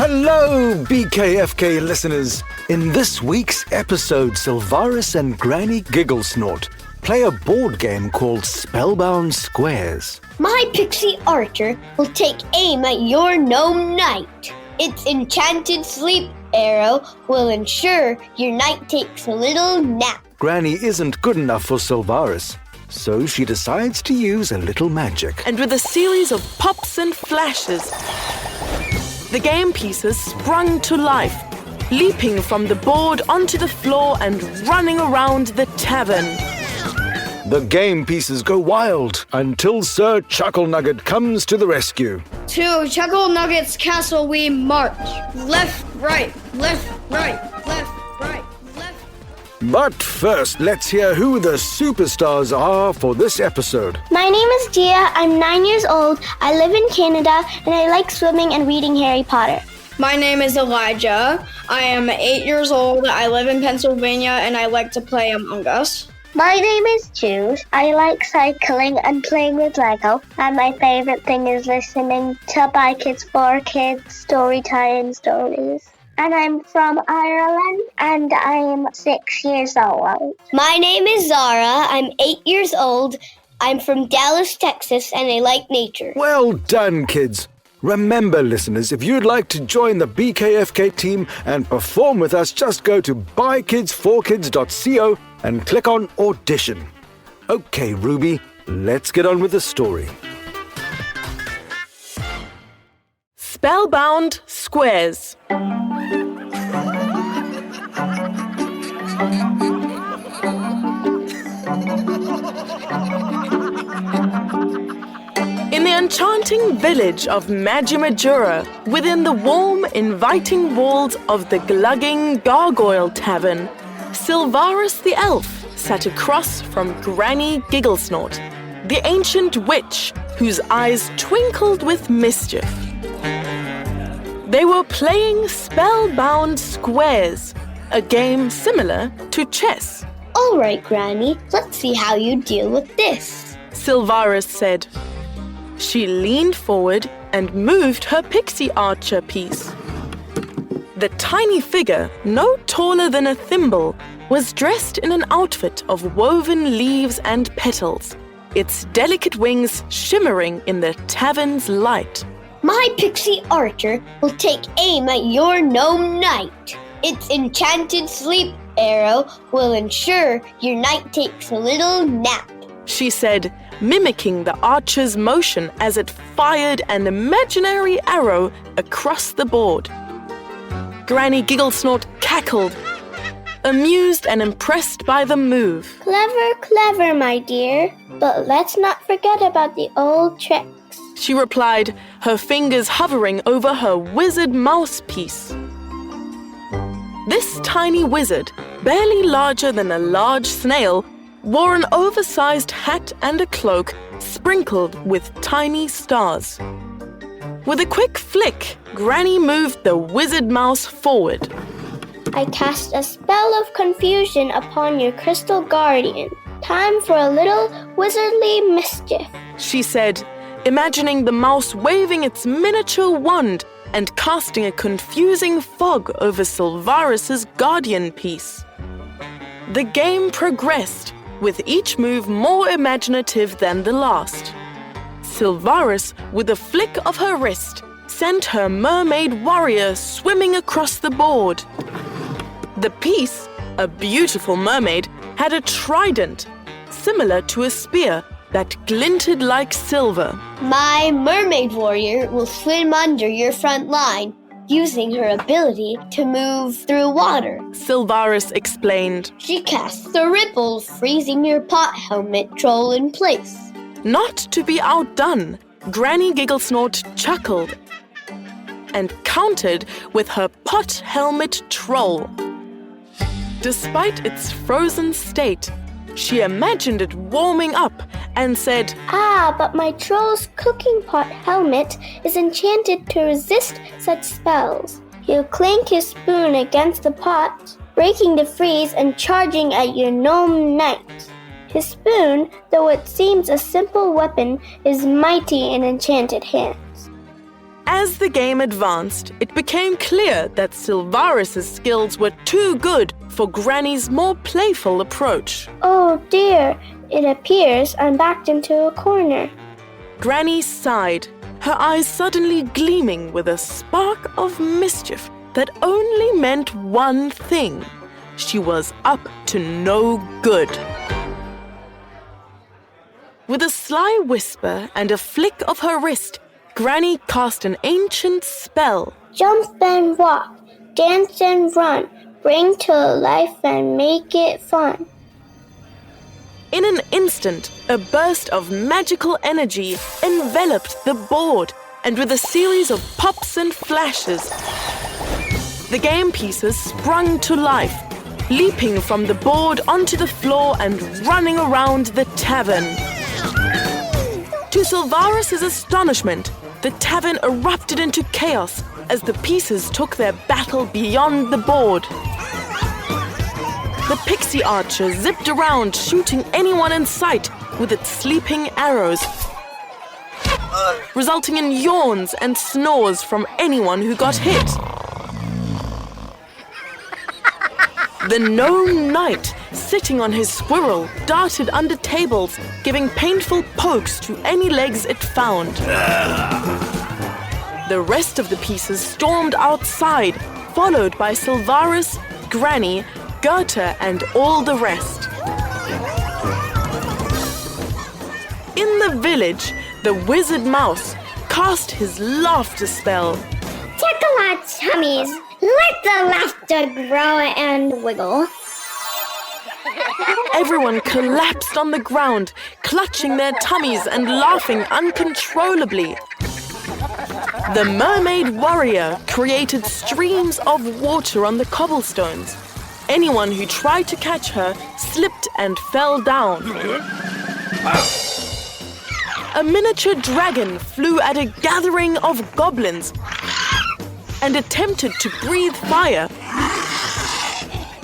Hello, BKFK listeners! In this week's episode, Sylvaris and Granny Gigglesnort play a board game called Spellbound Squares. My Pixie Archer will take aim at your Gnome Knight. Its enchanted sleep arrow will ensure your knight takes a little nap. Granny isn't good enough for Sylvaris, so she decides to use a little magic. And with a series of pops and flashes, the game pieces sprung to life, leaping from the board onto the floor and running around the tavern. The game pieces go wild until Sir Chucklenugget comes to the rescue. To Chucklenugget's castle we march. Left, right, left, right, left, right, left. But first, let's hear who the superstars are for this episode. My name is Gia. I'm 9 years old. I live in Canada, and I like swimming and reading Harry Potter. My name is Elijah. I am 8 years old. I live in Pennsylvania, and I like to play Among Us. My name is Jules. I like cycling and playing with Lego. And my favorite thing is listening to By Kids for Kids story time stories. And I'm from Ireland, and I am 6 years old. My name is Zara. I'm 8 years old. I'm from Dallas, Texas, and I like nature. Well done, kids. Remember, listeners, if you'd like to join the BKFK team and perform with us, just go to bykids4kids.co and click on Audition. Okay, Ruby, let's get on with the story. Spellbound Squares. In the enchanting village of Magimajura, within the warm, inviting walls of the Glugging Gargoyle tavern, Sylvaris the elf sat across from Granny Gigglesnort, the ancient witch whose eyes twinkled with mischief. They were playing Spellbound Squares, a game similar to chess. All right, Granny, let's see how you deal with this, Sylvaris said. She leaned forward and moved her Pixie Archer piece. The tiny figure, no taller than a thimble, was dressed in an outfit of woven leaves and petals, its delicate wings shimmering in the tavern's light. My Pixie Archer will take aim at your Gnome Knight. Its enchanted sleep arrow will ensure your knight takes a little nap, she said, mimicking the archer's motion as it fired an imaginary arrow across the board. Granny Gigglesnort cackled, amused and impressed by the move. Clever, clever, my dear. But let's not forget about the old tricks, she replied, her fingers hovering over her wizard mouthpiece. This tiny wizard, barely larger than a large snail, wore an oversized hat and a cloak sprinkled with tiny stars. With a quick flick, Granny moved the wizard mouse forward. I cast a spell of confusion upon your crystal guardian. Time for a little wizardly mischief, she said, imagining the mouse waving its miniature wand and casting a confusing fog over Sylvaris's guardian piece. The game progressed, with each move more imaginative than the last. Sylvaris, with a flick of her wrist, sent her Mermaid Warrior swimming across the board. The piece, a beautiful mermaid, had a trident, similar to a spear, that glinted like silver. My Mermaid Warrior will swim under your front line, using her ability to move through water, Sylvaris explained. She casts a ripple, freezing your pot helmet troll in place. Not to be outdone, Granny Gigglesnort chuckled and countered with her pot helmet troll. Despite its frozen state, she imagined it warming up and said, but my troll's cooking pot helmet is enchanted to resist such spells. He'll clink his spoon against the pot, breaking the freeze and charging at your Gnome Knight. His spoon, though it seems a simple weapon, is mighty in enchanted hands. As the game advanced, it became clear that Sylvaris' skills were too good for Granny's more playful approach. Oh dear, it appears I'm backed into a corner. Granny sighed, her eyes suddenly gleaming with a spark of mischief that only meant one thing. She was up to no good. With a sly whisper and a flick of her wrist, Granny cast an ancient spell. Jump and walk, dance and run, bring to life and make it fun. In an instant, a burst of magical energy enveloped the board, and with a series of pops and flashes, the game pieces sprung to life, leaping from the board onto the floor and running around the tavern. To Sylvaris' astonishment, the tavern erupted into chaos as the pieces took their battle beyond the board. The Pixie Archers zipped around, shooting anyone in sight with its sleeping arrows, resulting in yawns and snores from anyone who got hit. The Gnome Knight, sitting on his squirrel, darted under tables, giving painful pokes to any legs it found. The rest of the pieces stormed outside, followed by Sylvaris, Granny, Goethe, and all the rest. In the village, the wizard mouse cast his laughter spell. Tickle our tummies. Let the laughter grow and wiggle. Everyone collapsed on the ground, clutching their tummies and laughing uncontrollably. The Mermaid Warrior created streams of water on the cobblestones. Anyone who tried to catch her slipped and fell down. A miniature dragon flew at a gathering of goblins and attempted to breathe fire,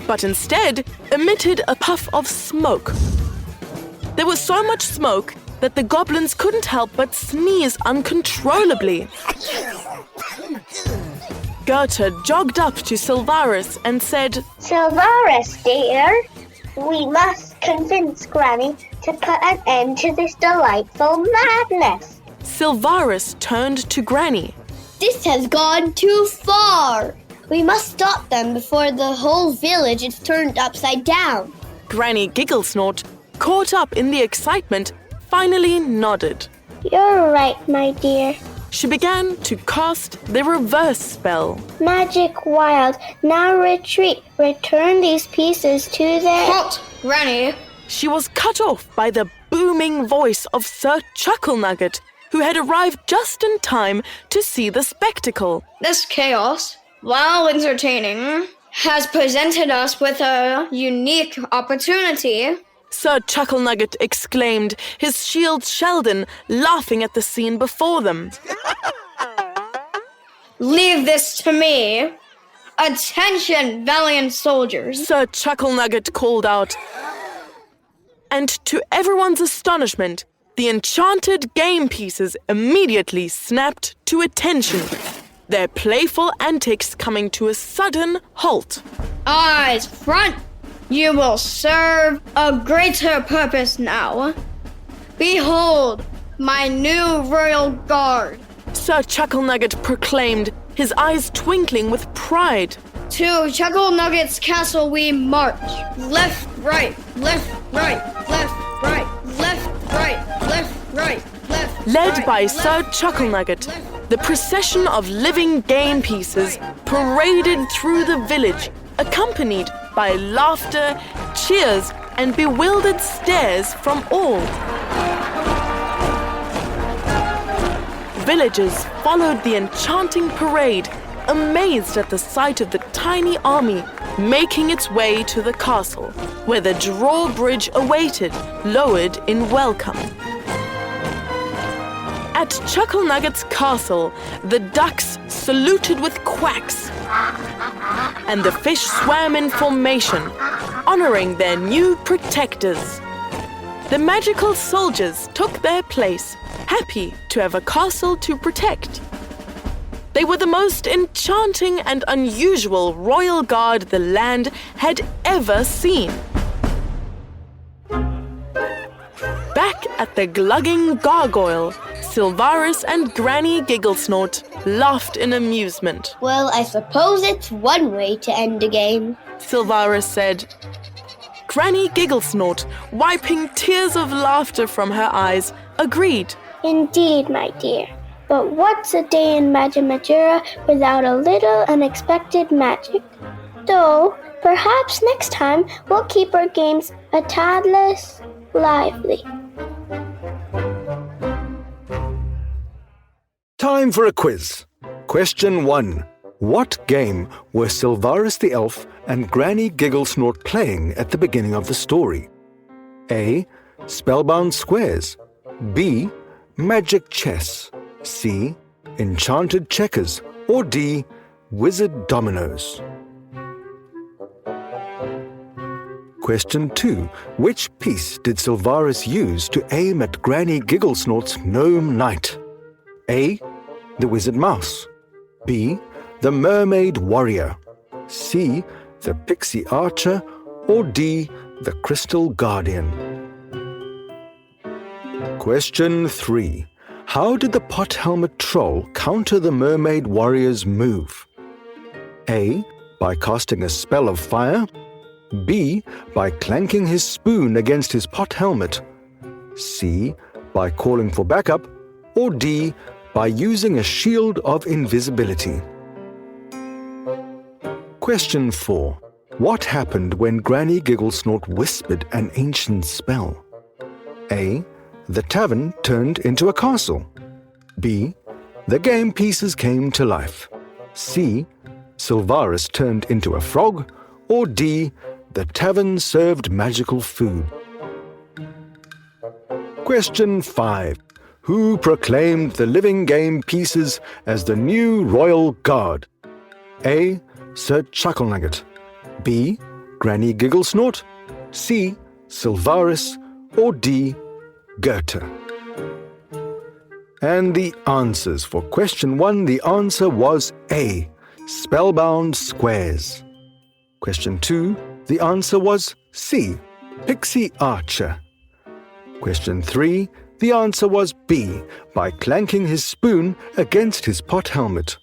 but instead emitted a puff of smoke. There was so much smoke that the goblins couldn't help but sneeze uncontrollably. Goethe jogged up to Sylvaris and said, Sylvaris, dear, we must convince Granny to put an end to this delightful madness. Sylvaris turned to Granny. This has gone too far. We must stop them before the whole village is turned upside down. Granny Gigglesnort, caught up in the excitement, finally nodded. You're right, my dear. She began to cast the reverse spell. Magic wild, now retreat. Return these pieces to their... Halt, Granny. She was cut off by the booming voice of Sir Chucklenugget, who had arrived just in time to see the spectacle. This chaos, while entertaining, has presented us with a unique opportunity. Sir Chucklenugget exclaimed, his shield Sheldon laughing at the scene before them. Leave this to me. Attention, valiant soldiers. Sir Chucklenugget called out. And to everyone's astonishment, the enchanted game pieces immediately snapped to attention, their playful antics coming to a sudden halt. Eyes front. You will serve a greater purpose now. Behold, my new royal guard. Sir Chucklenugget proclaimed, his eyes twinkling with pride. To Chucklenugget's castle we march. Left, right, left, right, left, right, left, right, left, right, left. Led right, by left, Sir right, Chucklenugget, left. the procession of living game pieces paraded through the village, accompanied by laughter, cheers, and bewildered stares from all. Villagers followed the enchanting parade, amazed at the sight of the tiny army making its way to the castle, where the drawbridge awaited, lowered in welcome. At Chucklenugget's castle, the ducks saluted with quacks, and the fish swam in formation, honoring their new protectors. The magical soldiers took their place, happy to have a castle to protect. They were the most enchanting and unusual royal guard the land had ever seen. Back at the Glugging Gargoyle, Sylvaris and Granny Gigglesnort laughed in amusement. Well, I suppose it's one way to end a game. Sylvaris said. Granny Gigglesnort, wiping tears of laughter from her eyes, agreed. Indeed, my dear. But what's a day in Magimajura without a little unexpected magic? Though, perhaps next time we'll keep our games a tad less lively. Time for a quiz. Question 1. What game were Sylvaris the elf and Granny Gigglesnort playing at the beginning of the story? A. Spellbound Squares. B. Magic Chess. C. Enchanted Checkers. Or D. Wizard Dominoes. Question 2. Which piece did Sylvaris use to aim at Granny Gigglesnort's Gnome Knight? A. The Wizard Mouse. B. The Mermaid Warrior. C. The Pixie Archer. Or D. The Crystal Guardian. Question 3. How did the pot helmet troll counter the Mermaid Warrior's move? A. By casting a spell of fire. B. By clanking his spoon against his pot helmet. C. By calling for backup. Or D. By using a shield of invisibility. Question 4. What happened when Granny Gigglesnort whispered an ancient spell? A. The tavern turned into a castle. B. The game pieces came to life. C. Sylvaris turned into a frog. Or D. The tavern served magical food. Question 5. Who proclaimed the living game pieces as the new royal guard? A. Sir Chucklenugget. B. Granny Gigglesnort. C. Sylvaris. Or D. Goethe. And the answers for question 1, the answer was A. Spellbound Squares. Question 2, the answer was C. Pixie Archer. Question 3, the answer was B. By clanking his spoon against his pot helmet.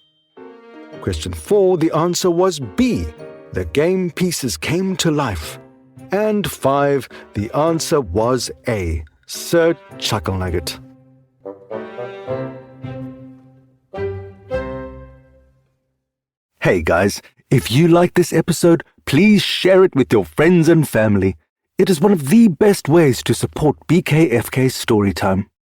Question 4, the answer was B. The game pieces came to life. And 5, the answer was A. Sir Chucklenugget. Hey guys, if you like this episode, please share it with your friends and family. It is one of the best ways to support BKFK Storytime.